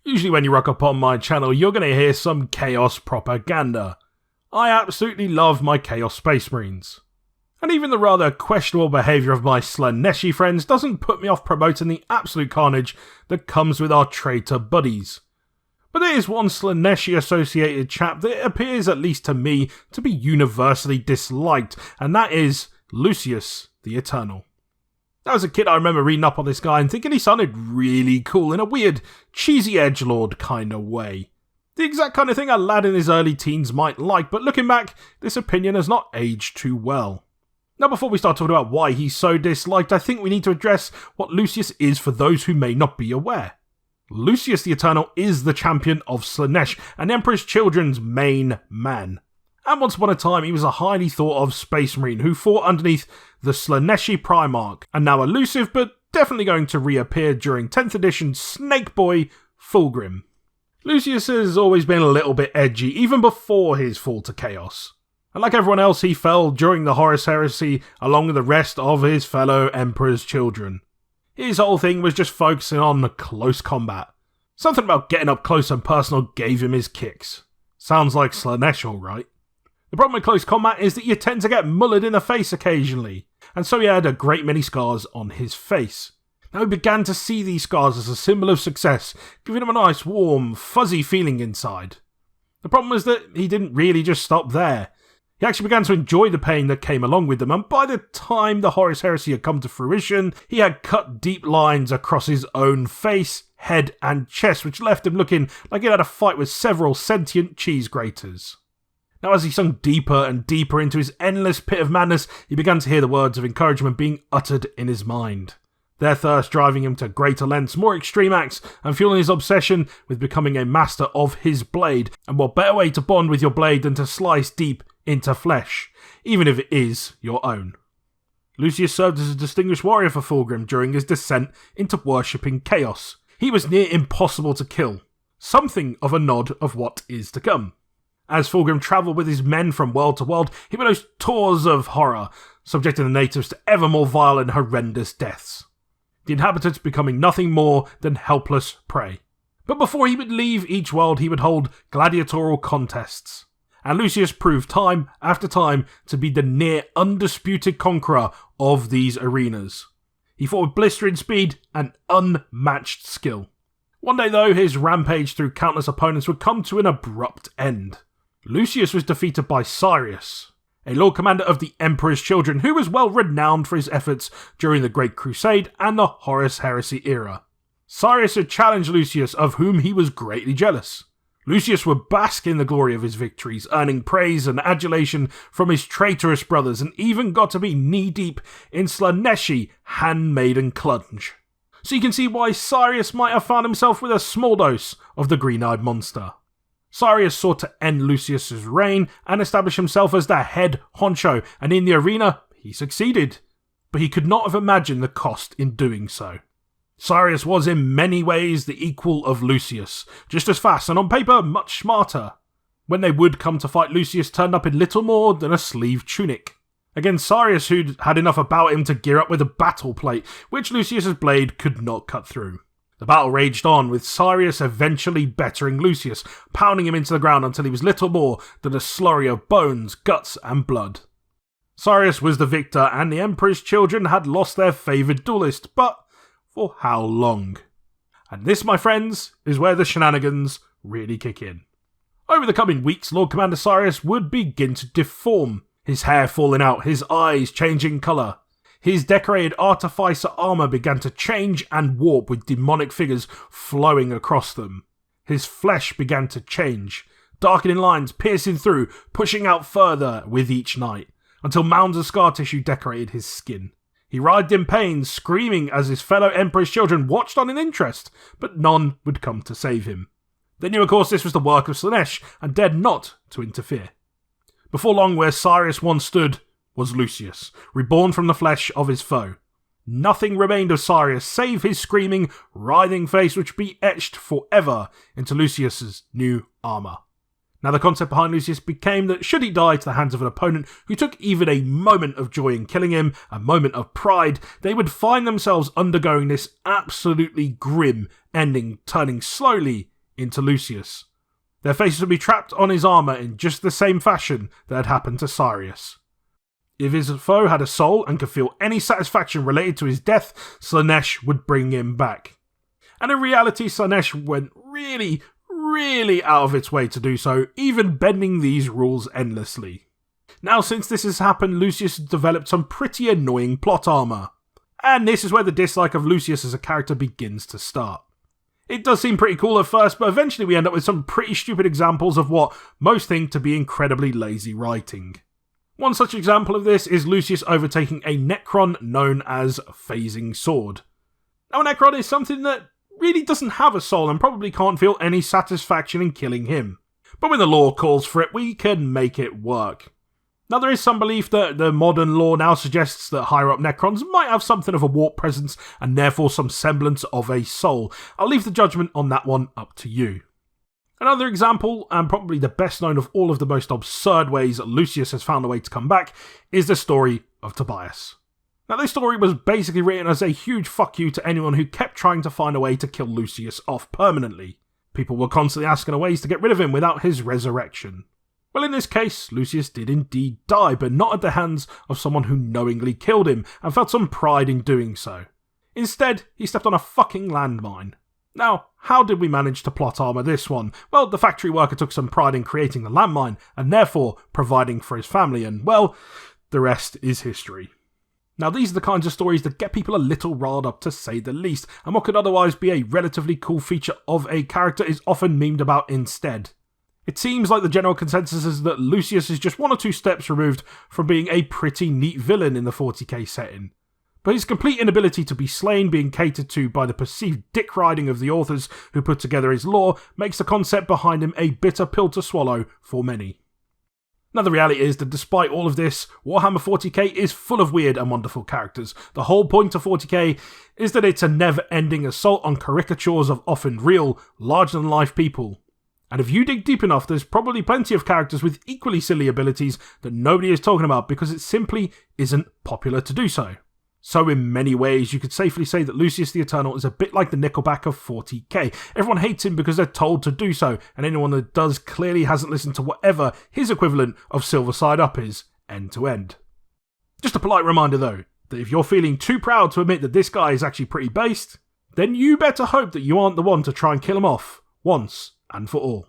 Usually when you rock up on my channel, you're going to hear some Chaos propaganda. I absolutely love my Chaos Space Marines. And even the rather questionable behaviour of my Slaaneshi friends doesn't put me off promoting the absolute carnage that comes with our traitor buddies. But there is one Slaaneshi associated chap that appears, at least to me, to be universally disliked, and that is Lucius The Eternal. As a kid, I remember reading up on this guy and thinking he sounded really cool in a weird, cheesy edgelord kind of way. The exact kind of thing a lad in his early teens might like, but looking back, this opinion has not aged too well. Now, before we start talking about why he's so disliked, I think we need to address what Lucius is for those who may not be aware. Lucius the Eternal is the Champion of Slaanesh, and Emperor's Children's main man. And once upon a time, he was a highly thought of Space Marine who fought underneath the Slaaneshi Primarch, and now elusive but definitely going to reappear during 10th edition Snake Boy Fulgrim. Lucius has always been a little bit edgy, even before his fall to Chaos. And like everyone else, he fell during the Horus Heresy along with the rest of his fellow Emperor's Children. His whole thing was just focusing on close combat. Something about getting up close and personal gave him his kicks. Sounds like Slaanesh, alright. The problem with close combat is that you tend to get mullered in the face occasionally, and so he had a great many scars on his face. Now he began to see these scars as a symbol of success, giving him a nice, warm, fuzzy feeling inside. The problem was that he didn't really just stop there. He actually began to enjoy the pain that came along with them, and by the time the Horus Heresy had come to fruition, he had cut deep lines across his own face, head and chest, which left him looking like he had a fight with several sentient cheese graters. Now, as he sunk deeper and deeper into his endless pit of madness, he began to hear the words of encouragement being uttered in his mind. Their thirst driving him to greater lengths, more extreme acts, and fueling his obsession with becoming a master of his blade. And what better way to bond with your blade than to slice deep into flesh, even if it is your own. Lucius served as a distinguished warrior for Fulgrim during his descent into worshipping chaos. He was near impossible to kill, something of a nod of what is to come. As Fulgrim travelled with his men from world to world, he would host tours of horror, subjecting the natives to ever more vile and horrendous deaths. The inhabitants becoming nothing more than helpless prey. But before he would leave each world, he would hold gladiatorial contests. And Lucius proved time after time to be the near undisputed conqueror of these arenas. He fought with blistering speed and unmatched skill. One day though, his rampage through countless opponents would come to an abrupt end. Lucius was defeated by Cyrus, a Lord Commander of the Emperor's Children who was well renowned for his efforts during the Great Crusade and the Horus Heresy era. Cyrus had challenged Lucius, of whom he was greatly jealous. Lucius would bask in the glory of his victories, earning praise and adulation from his traitorous brothers, and even got to be knee-deep in Slaaneshi handmaiden clutch. So you can see why Cyrus might have found himself with a small dose of the green-eyed monster. Cyrus sought to end Lucius's reign and establish himself as the head honcho, and in the arena, he succeeded. But he could not have imagined the cost in doing so. Cyrus was in many ways the equal of Lucius, just as fast and on paper much smarter. When they would come to fight, Lucius turned up in little more than a sleeve tunic. Against Cyrus, who'd had enough about him to gear up with a battle plate, which Lucius's blade could not cut through. The battle raged on, with Cyrus eventually bettering Lucius, pounding him into the ground until he was little more than a slurry of bones, guts and blood. Cyrus was the victor, and the Emperor's Children had lost their favoured duelist, but for how long? And this, my friends, is where the shenanigans really kick in. Over the coming weeks, Lord Commander Cyrus would begin to deform, his hair falling out, his eyes changing colour. His decorated artificer armour began to change and warp with demonic figures flowing across them. His flesh began to change, darkening lines piercing through, pushing out further with each night, until mounds of scar tissue decorated his skin. He writhed in pain, screaming as his fellow Emperor's Children watched on in interest, but none would come to save him. They knew, of course, this was the work of Slaanesh, and dared not to interfere. Before long, where Cyrus once stood was Lucius, reborn from the flesh of his foe. nothing remained of Sirius save his screaming, writhing face, which would be etched forever into Lucius's new armour. Now, the concept behind Lucius became that should he die to the hands of an opponent who took even a moment of joy in killing him, a moment of pride, they would find themselves undergoing this absolutely grim ending, turning slowly into Lucius. Their faces would be trapped on his armour in just the same fashion that had happened to Sirius. If his foe had a soul and could feel any satisfaction related to his death, Slaanesh would bring him back. And in reality, Slaanesh went really out of its way to do so, even bending these rules endlessly. Now, since this has happened, Lucius has developed some pretty annoying plot armour. And this is where the dislike of Lucius as a character begins to start. It does seem pretty cool at first, but eventually we end up with some pretty stupid examples of what most think to be incredibly lazy writing. One such example of this is Lucius overtaking a Necron known as Phasing Sword. Now, a Necron is something that really doesn't have a soul and probably can't feel any satisfaction in killing him. But when the lore calls for it, we can make it work. Now, there is some belief that the modern lore now suggests that higher up Necrons might have something of a warp presence and therefore some semblance of a soul. I'll leave the judgment on that one up to you. Another example, and probably the best known of all of the most absurd ways Lucius has found a way to come back, is the story of Tobias. Now, this story was basically written as a huge fuck you to anyone who kept trying to find a way to kill Lucius off permanently. People were constantly asking for ways to get rid of him without his resurrection. Well, in this case, Lucius did indeed die, but not at the hands of someone who knowingly killed him and felt some pride in doing so. Instead, he stepped on a fucking landmine. Now, how did we manage to plot armour this one? Well, the factory worker took some pride in creating the landmine and therefore providing for his family, and well, the rest is history. Now, these are the kinds of stories that get people a little riled up, to say the least, and what could otherwise be a relatively cool feature of a character is often memed about instead. It seems like the general consensus is that Lucius is just one or two steps removed from being a pretty neat villain in the 40k setting. But his complete inability to be slain being catered to by the perceived dick riding of the authors who put together his lore makes the concept behind him a bitter pill to swallow for many. Now, the reality is that despite all of this, Warhammer 40k is full of weird and wonderful characters. The whole point of 40k is that it's a never-ending assault on caricatures of often real, larger-than-life people. And if you dig deep enough, there's probably plenty of characters with equally silly abilities that nobody is talking about because it simply isn't popular to do so. So in many ways, you could safely say that Lucius the Eternal is a bit like the Nickelback of 40k. Everyone hates him because they're told to do so, and anyone that does clearly hasn't listened to whatever his equivalent of Silver Side Up is, end to end. Just a polite reminder though, that if you're feeling too proud to admit that this guy is actually pretty based, then you better hope that you aren't the one to try and kill him off, once and for all.